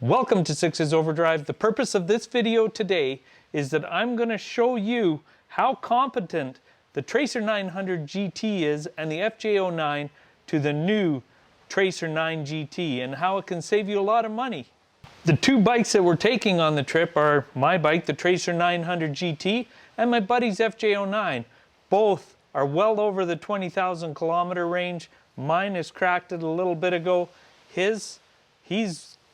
Welcome to Sixes Overdrive. The purpose of this video today is that I'm going to show you how competent the Tracer 900 GT is and the FJ09 to the new Tracer 9 GT and how it can save you a lot of money. The two bikes that we're taking on the trip are my bike, the Tracer 900 GT, and my buddy's FJ09. Both are well over the 20,000 kilometer range. Mine has cracked it a little bit ago. He's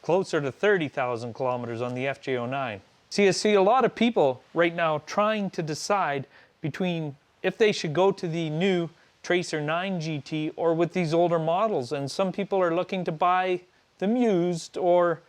closer to 30,000 kilometers on the FJ09. See, I see a lot of people right now trying to decide between if they should go to the new Tracer 9 GT or with these older models. And some people are looking to buy them used or,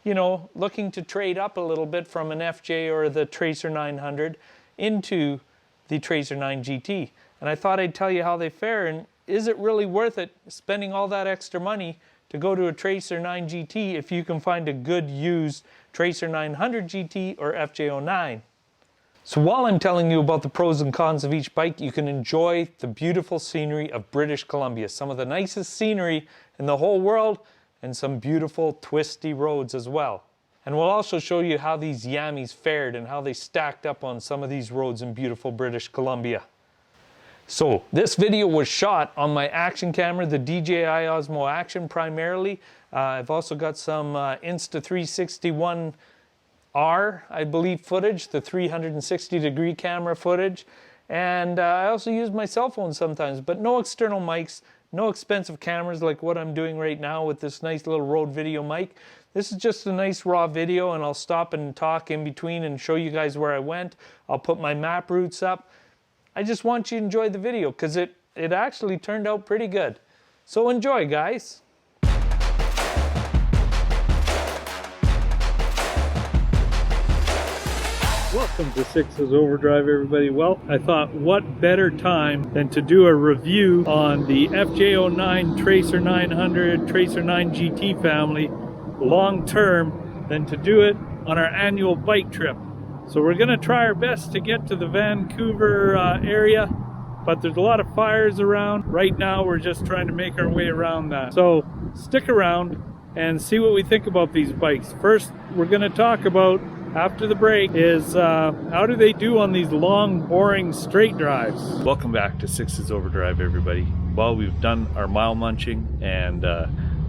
you know, looking to trade up a little bit from an FJ or the Tracer 900 into the Tracer 9 GT. And I thought I'd tell you how they fare and is it really worth it spending all that extra money to go to a Tracer 9 GT if you can find a good used Tracer 900 GT or FJ09. So while I'm telling you about the pros and cons of each bike, you can enjoy the beautiful scenery of British Columbia, some of the nicest scenery in the whole world, and some beautiful twisty roads as well. And we'll also show you how these Yamis fared and how they stacked up on some of these roads in beautiful British Columbia. So this video was shot on my action camera, the DJI Osmo Action primarily. I've also got some Insta361R, I believe, footage, the 360-degree camera footage. And I also use my cell phone sometimes, but no external mics, no expensive cameras like what I'm doing right now with this nice little Rode video mic. This is just a nice raw video, and I'll stop and talk in between and show you guys where I went. I'll put my map routes up. I just want you to enjoy the video because it actually turned out pretty good. So enjoy, guys. Welcome to Sixes Overdrive, everybody. Well, I thought what better time than to do a review on the FJ09 Tracer 900, Tracer 9 GT family long term than to do it on our annual bike trip. So we're going to try our best to get to the Vancouver area, but there's a lot of fires around. Right now we're just trying to make our way around that. So stick around and see what we think about these bikes. First, we're going to talk about, after the break, is how do they do on these long, boring straight drives? Welcome back to Sixes Overdrive, everybody. Well, we've done our mile munching, and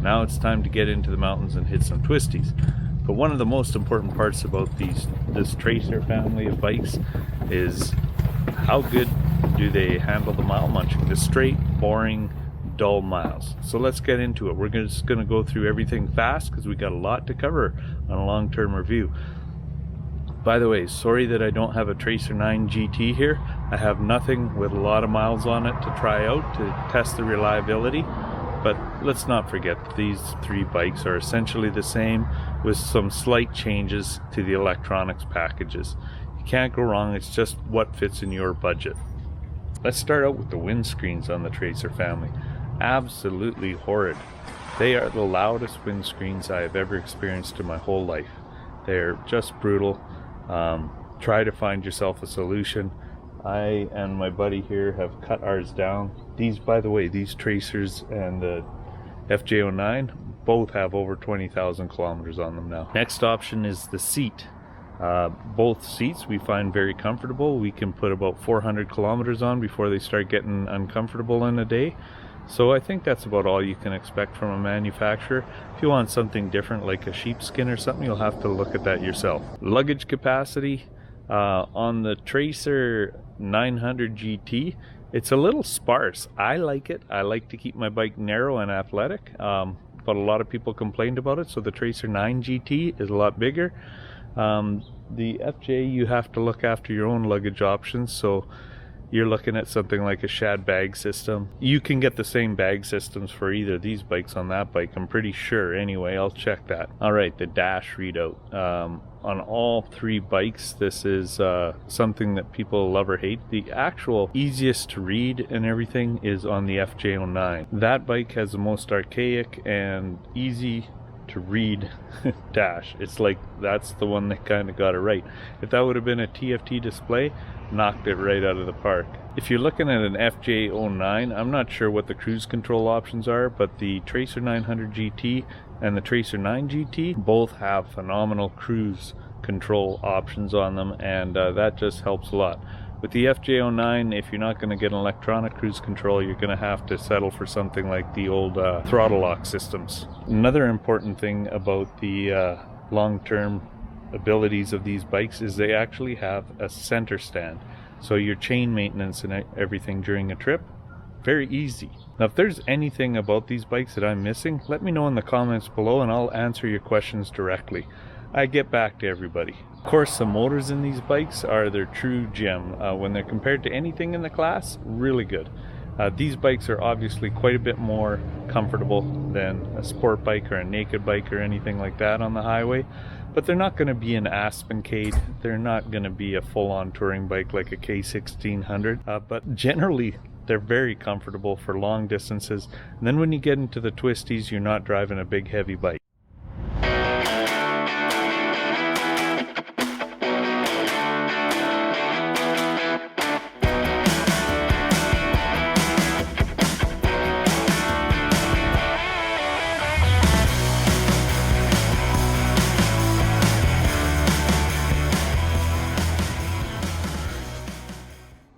now it's time to get into the mountains and hit some twisties. But one of the most important parts about this Tracer family of bikes is how good do they handle the mile munching, the straight, boring, dull miles. So let's get into it. We're just going to go through everything fast because we got a lot to cover on a long-term review. By the way, sorry that I don't have a Tracer 9 GT here. I have nothing with a lot of miles on it to try out to test the reliability. But let's not forget, these three bikes are essentially the same with some slight changes to the electronics packages. You can't go wrong, it's just what fits in your budget. Let's start out with the windscreens on the Tracer family. Absolutely horrid. They are the loudest windscreens I have ever experienced in my whole life. They're just brutal. Try to find yourself a solution. I and my buddy here have cut ours down. These, by the way, these Tracers and the FJ09 both have over 20,000 kilometers on them now. Next option is the seat. Both seats we find very comfortable. We can put about 400 kilometers on before they start getting uncomfortable in a day. So I think that's about all you can expect from a manufacturer. If you want something different like a sheepskin or something, you'll have to look at that yourself. Luggage capacity. On the Tracer 900 GT, it's a little sparse. I like it. I like to keep my bike narrow and athletic, but a lot of people complained about it, so the Tracer 9 GT is a lot bigger. The FJ, you have to look after your own luggage options, so you're looking at something like a shad bag system. You can get the same bag systems for either of these bikes on that bike, I'm pretty sure. Anyway, I'll check that. Alright, the dash readout. On all three bikes, this is something that people love or hate. The actual easiest to read and everything is on the FJ09. That bike has the most archaic and easy to read dash. It's like that's the one that kind of got it right. If that would have been a TFT display, knocked it right out of the park. If you're looking at an FJ09, I'm not sure what the cruise control options are, but the Tracer 900 GT and the Tracer 9 GT both have phenomenal cruise control options on them, and that just helps a lot. With the FJ09, if you're not going to get an electronic cruise control, you're going to have to settle for something like the old throttle lock systems. Another important thing about the long-term abilities of these bikes is they actually have a center stand. So your chain maintenance and everything during a trip, very easy. Now if there's anything about these bikes that I'm missing, let me know in the comments below and I'll answer your questions directly. I get back to everybody. Of course, the motors in these bikes are their true gem. When they're compared to anything in the class, really good. These bikes are obviously quite a bit more comfortable than a sport bike or a naked bike or anything like that on the highway, but they're not going to be an Aspencade. They're not going to be a full-on touring bike like a K1600, but generally they're very comfortable for long distances. And then when you get into the twisties, you're not driving a big heavy bike.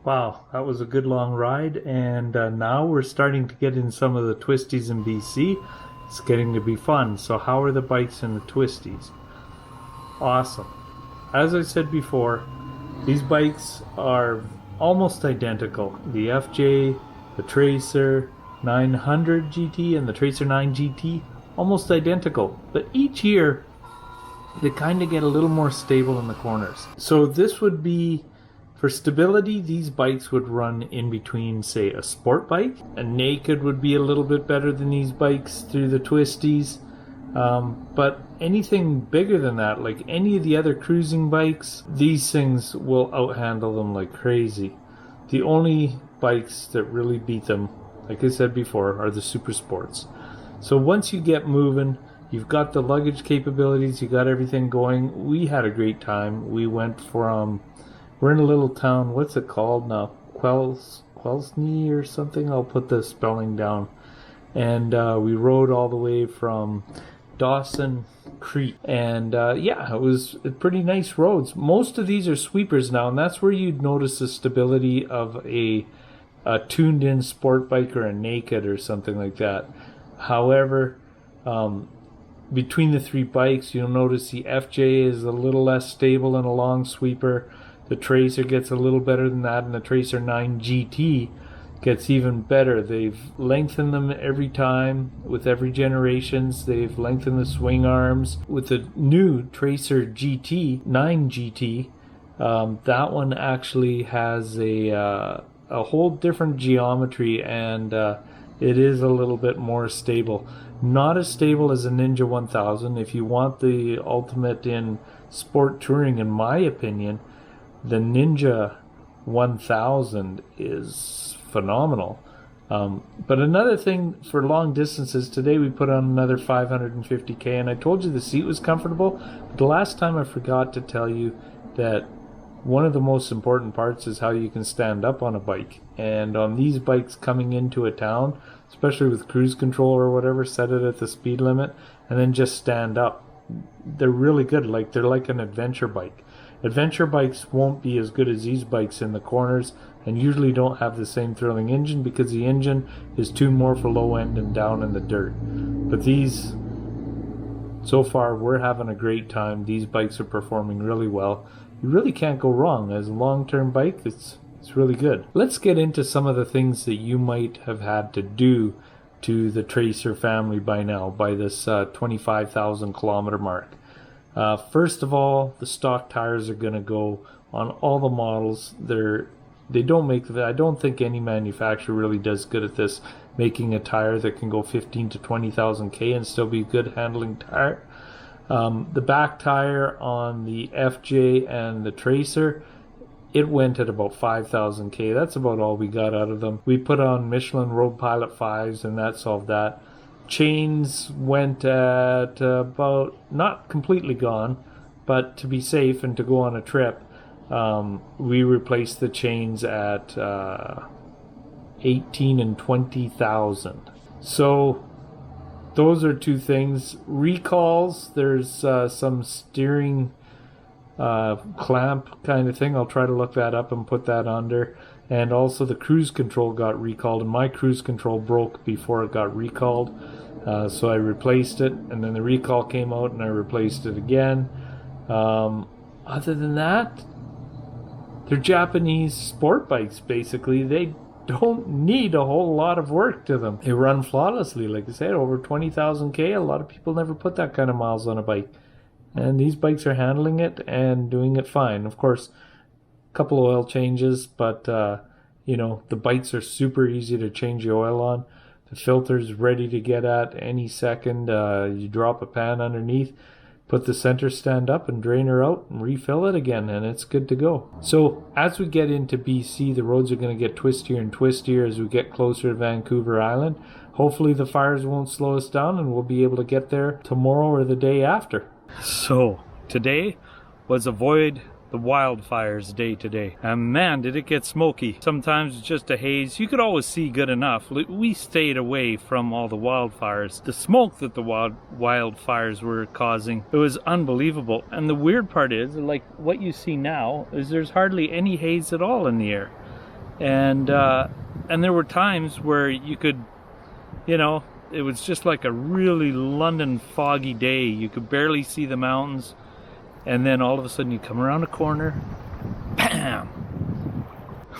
Wow, that was a good long ride, and now we're starting to get in some of the twisties in BC. It's getting to be fun. So how are the bikes in the twisties? Awesome. As I said before, these bikes are almost identical. The FJ, the Tracer 900 GT, and the Tracer 9 GT, almost identical. But each year, they kind of get a little more stable in the corners. So this would be, for stability, these bikes would run in between, say, a sport bike. A naked would be a little bit better than these bikes through the twisties. But anything bigger than that, like any of the other cruising bikes, these things will outhandle them like crazy. The only bikes that really beat them, like I said before, are the super sports. So once you get moving, you've got the luggage capabilities, you got everything going. We had a great time. We went from... We're in a little town, what's it called now? Quelsney or something? I'll put the spelling down. And we rode all the way from Dawson Creek. And yeah, it was pretty nice roads. Most of these are sweepers now, and that's where you'd notice the stability of a tuned-in sport bike or a naked or something like that. However, between the three bikes, you'll notice the FJ is a little less stable in a long sweeper. The Tracer gets a little better than that, and the Tracer 9 GT gets even better. They've lengthened them every time with every generations. They've lengthened the swing arms. With the new Tracer GT 9 GT, that one actually has a whole different geometry, and it is a little bit more stable. Not as stable as a Ninja 1000. If you want the ultimate in sport touring, in my opinion, the Ninja 1000 is phenomenal. But another thing for long distances, today we put on another 550k, and I told you the seat was comfortable, but the last time I forgot to tell you that one of the most important parts is how you can stand up on a bike. And on these bikes coming into a town, especially with cruise control or whatever, set it at the speed limit and then just stand up. They're really good. Like, they're like an adventure bike. Adventure bikes won't be as good as these bikes in the corners, and usually don't have the same thrilling engine because the engine is tuned more for low end and down in the dirt. But these, so far, we're having a great time. These bikes are performing really well. You really can't go wrong. As a long-term bike, it's really good. Let's get into some of the things that you might have had to do to the Tracer family by now, by this 25,000 kilometer mark. First of all, the stock tires are going to go on all the models. They don't make I don't think any manufacturer really does good at this, making a tire that can go 15 to 20,000 K and still be a good handling tire. The back tire on the FJ and the Tracer, it went at about 5,000 K. That's about all we got out of them. We put on Michelin Road Pilot 5s, and that solved that. Chains went at about, not completely gone, but to be safe and to go on a trip, we replaced the chains at 18 and 20,000. So those are two things. Recalls, there's some steering clamp kind of thing. I'll try to look that up and put that under. And also the cruise control got recalled, and my cruise control broke before it got recalled. So I replaced it, and then the recall came out and I replaced it again. Other than that, they're Japanese sport bikes, basically. They don't need a whole lot of work to them. They run flawlessly, like I said, over 20,000 K. A lot of people never put that kind of miles on a bike. And these bikes are handling it and doing it fine. Of course, a couple of oil changes, but you know, the bikes are super easy to change the oil on. The filter's ready to get at any second. You drop a pan underneath, put the center stand up and drain her out and refill it again, and it's good to go. So as we get into BC, the roads are going to get twistier and twistier as we get closer to Vancouver Island. Hopefully the fires won't slow us down and we'll be able to get there tomorrow or the day after. So today was avoid the wildfires day today, and man, did it get smoky. Sometimes it's just a haze. You could always see good enough. We stayed away from all the wildfires. The smoke that the wildfires were causing, it was unbelievable. And the weird part is, like what you see now, is there's hardly any haze at all in the air. And there were times where you could, you know, it was just like a really London foggy day. You could barely see the mountains. And then all of a sudden you come around a corner, bam!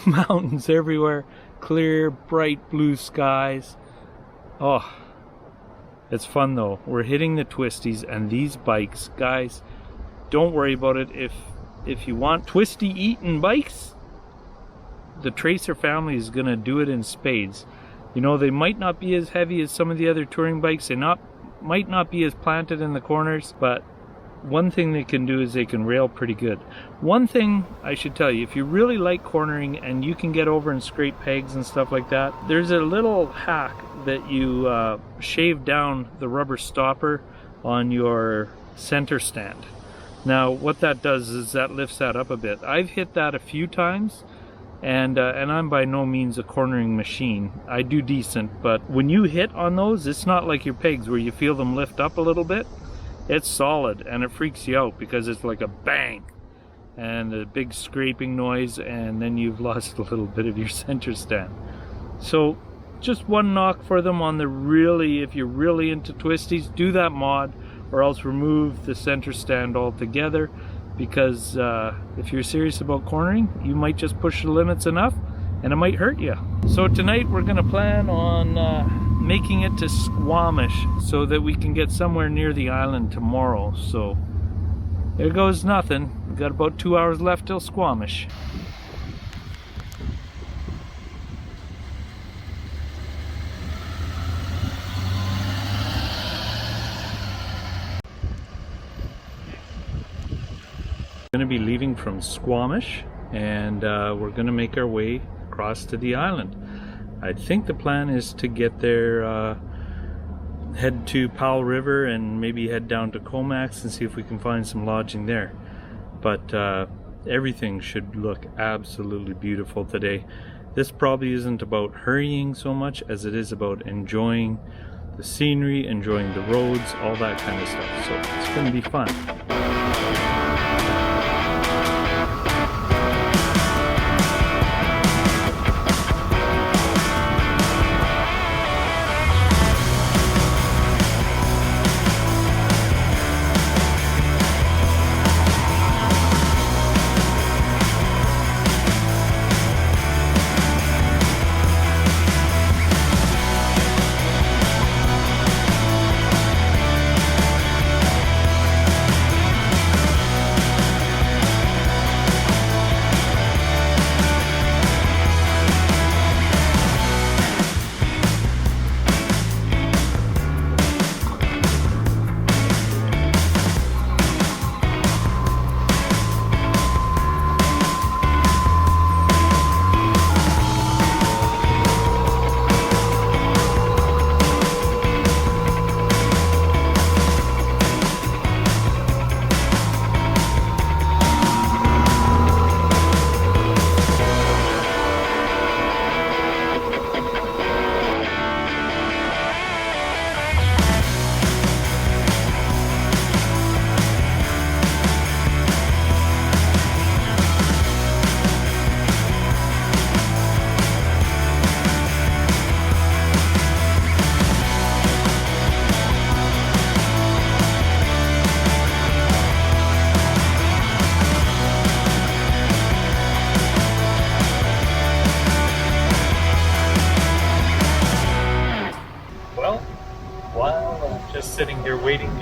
Mountains everywhere, clear, bright blue skies. Oh, it's fun though. We're hitting the twisties, and these bikes, guys, don't worry about it. If you want twisty eating bikes, the Tracer family is gonna do it in spades. You know, they might not be as heavy as some of the other touring bikes. They might not be as planted in the corners, but one thing they can do is they can rail pretty good. One thing I should tell you, if you really like cornering and you can get over and scrape pegs and stuff like that, there's a little hack that you shave down the rubber stopper on your center stand. Now what that does is that lifts that up a bit. I've hit that a few times, and I'm by no means a cornering machine. I do decent, but when you hit on those, it's not like your pegs where you feel them lift up a little bit. It's solid, and it freaks you out because it's like a bang and a big scraping noise, and then you've lost a little bit of your center stand. So just one knock for them on the really, if you're really into twisties, do that mod, or else remove the center stand altogether, because if you're serious about cornering, you might just push the limits enough and it might hurt you. So tonight we're gonna plan on making it to Squamish so that we can get somewhere near the island tomorrow. So there goes nothing. We've got about 2 hours left till Squamish. We're going to be leaving from Squamish, and we're going to make our way across to the island. I think the plan is to get there, head to Powell River and maybe head down to Comax and see if we can find some lodging there. But everything should look absolutely beautiful today. This probably isn't about hurrying so much as it is about enjoying the scenery, enjoying the roads, all that kind of stuff. So it's going to be fun.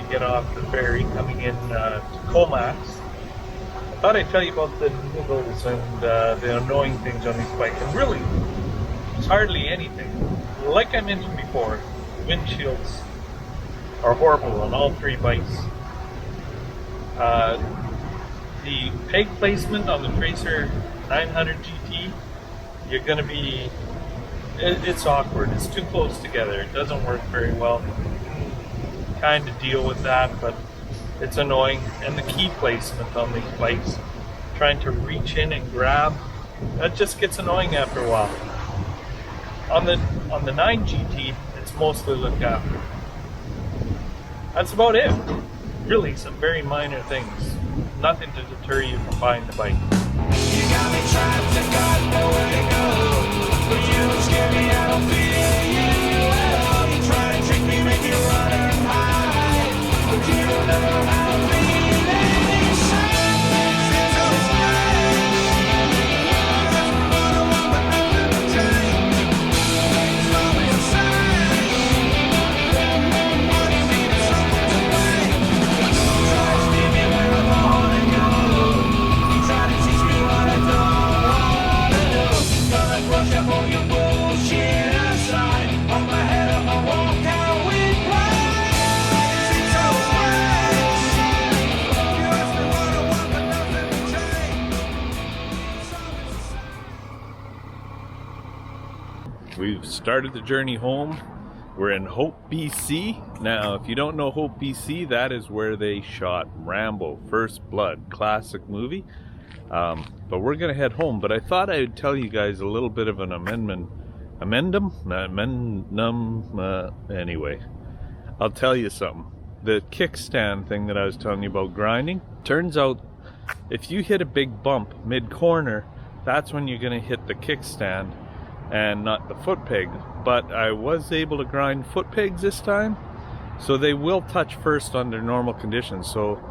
get off the ferry coming in to Comax. I thought I'd tell you about the niggles and the annoying things on these bikes. And really, it's hardly anything. Like I mentioned before, windshields are horrible on all three bikes. The peg placement on the Tracer 900 GT, you're going to be, it's awkward. It's too close together. It doesn't work very well. Kind of deal with that, but it's annoying. And the key placement on these bikes, trying to reach in and grab, that just gets annoying after a while. On the 9 GT, it's mostly looked after. That's about it. Really, some very minor things. Nothing to deter you from buying the bike. You got me trapped and got nowhere to go. But you don't scare me, I don't fear you at all. You try to trick me, make me run and hide, but you don't know how to feel inside. It's so strange. That's what I want, but nothing to change. It's always the same. All you need is something to blame. You try to steer me where I wanna go. You try to teach me what I don't wanna do. Gonna brush up all your bullshit aside. On my head, on my walk, how we play. It's so strange. You ask me what I want, but nothing to change. It's always the same. We've started the journey home. We're in Hope, BC. Now, if you don't know Hope, BC, that is where they shot Rambo, First Blood, classic movie. But we're gonna head home. But I thought I would tell you guys a little bit of an anyway, I'll tell you something. The kickstand thing that I was telling you about grinding, turns out if you hit a big bump mid-corner, that's when you're gonna hit the kickstand and not the foot peg. But I was able to grind foot pegs this time, so they will touch first under normal conditions. So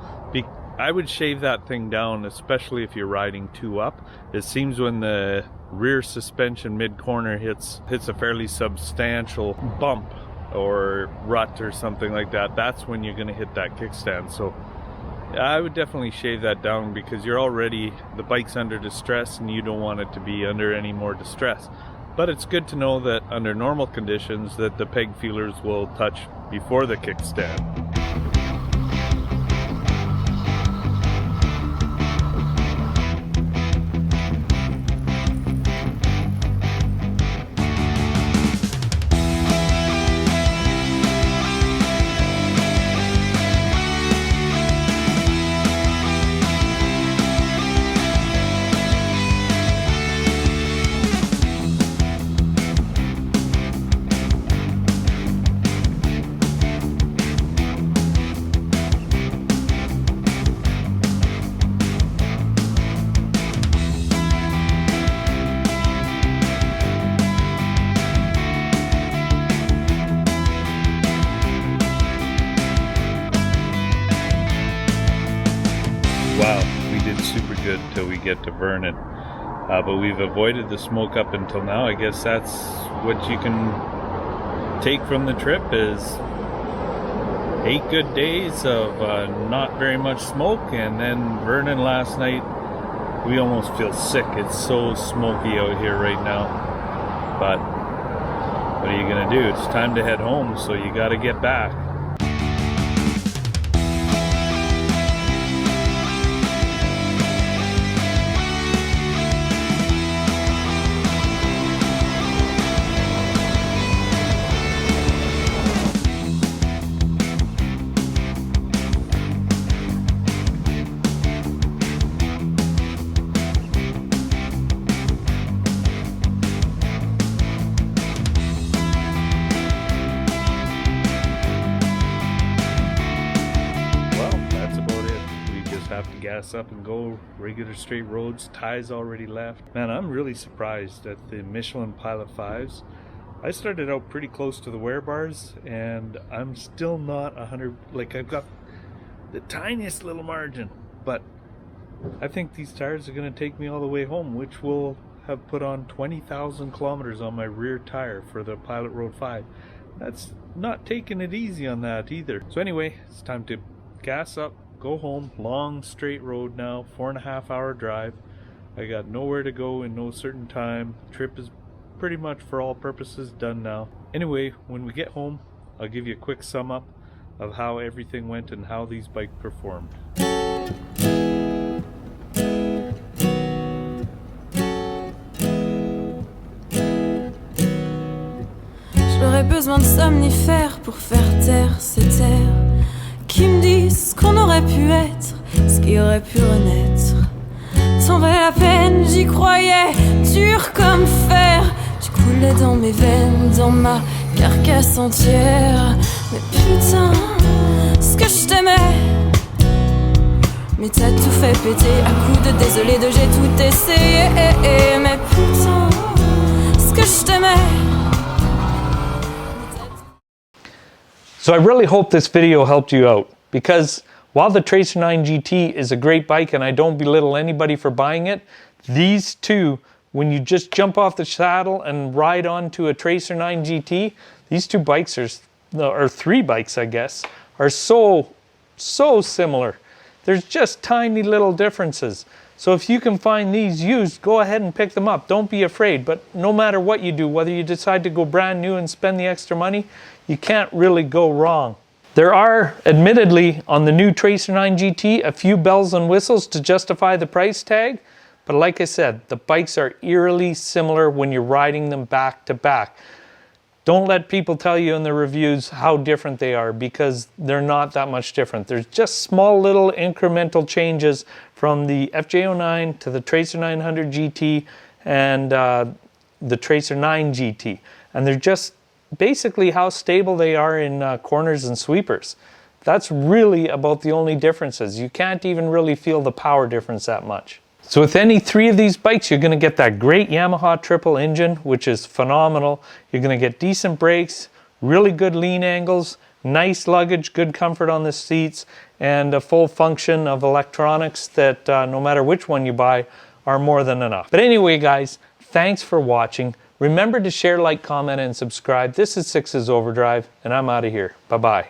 I would shave that thing down, especially if you're riding two up. It seems when the rear suspension mid-corner hits a fairly substantial bump or rut or something like that, that's when you're going to hit that kickstand. So I would definitely shave that down, because the bike's under distress and you don't want it to be under any more distress. But it's good to know that under normal conditions that the peg feelers will touch before the kickstand. Wow, we did super good till we get to Vernon. But we've avoided the smoke up until now. I guess that's what you can take from the trip, is 8 good days of not very much smoke. And then Vernon last night, we almost feel sick. It's so smoky out here right now. But what are you gonna do? It's time to head home, so you gotta get back. Have to gas up and go regular straight roads. Ty's already left. Man, I'm really surprised at the Michelin Pilot 5s. I started out pretty close to the wear bars and I'm still not 100, like I've got the tiniest little margin, but I think these tires are going to take me all the way home, which will have put on 20,000 kilometers on my rear tire for the Pilot Road 5. That's not taking it easy on that either. So anyway, it's time to gas up, go home. Long straight road now, 4.5 hour drive. I got nowhere to go in no certain time. Trip is pretty much for all purposes done now. Anyway, when we get home, I'll give you a quick sum up of how everything went and how these bikes performed. J'aurais besoin de somnifères pour faire taire ces terres qui me disent qu'on aurait pu être ce qui aurait pu renaître. T'en valait la peine, j'y croyais, dur comme fer. Tu coulais dans mes veines, dans ma carcasse entière. Mais putain, ce que je t'aimais. Mais t'as tout fait péter à coups de désolé de j'ai tout essayé. Mais putain, ce que je t'aimais. So I really hope this video helped you out, because while the Tracer 9 GT is a great bike and I don't belittle anybody for buying it, these two, when you just jump off the saddle and ride onto a Tracer 9 GT, these two bikes or three bikes I guess, are so similar. There's just tiny little differences. So if you can find these used, go ahead and pick them up. Don't be afraid. But no matter what you do, whether you decide to go brand new and spend the extra money, you can't really go wrong. There are, admittedly, on the new Tracer 9 GT, a few bells and whistles to justify the price tag. But like I said, the bikes are eerily similar when you're riding them back to back. Don't let people tell you in the reviews how different they are, because they're not that much different. There's just small little incremental changes from the FJ09 to the Tracer 900 GT and the Tracer 9 GT. And they're just basically how stable they are in corners and sweepers. That's really about the only differences. You can't even really feel the power difference that much. So with any three of these bikes, you're going to get that great Yamaha triple engine, which is phenomenal. You're going to get decent brakes, really good lean angles, nice luggage, good comfort on the seats, and a full function of electronics that no matter which one you buy are more than enough. But anyway, guys, thanks for watching. Remember to share, like, comment, and subscribe. This is Six's Overdrive, and I'm out of here. Bye-bye.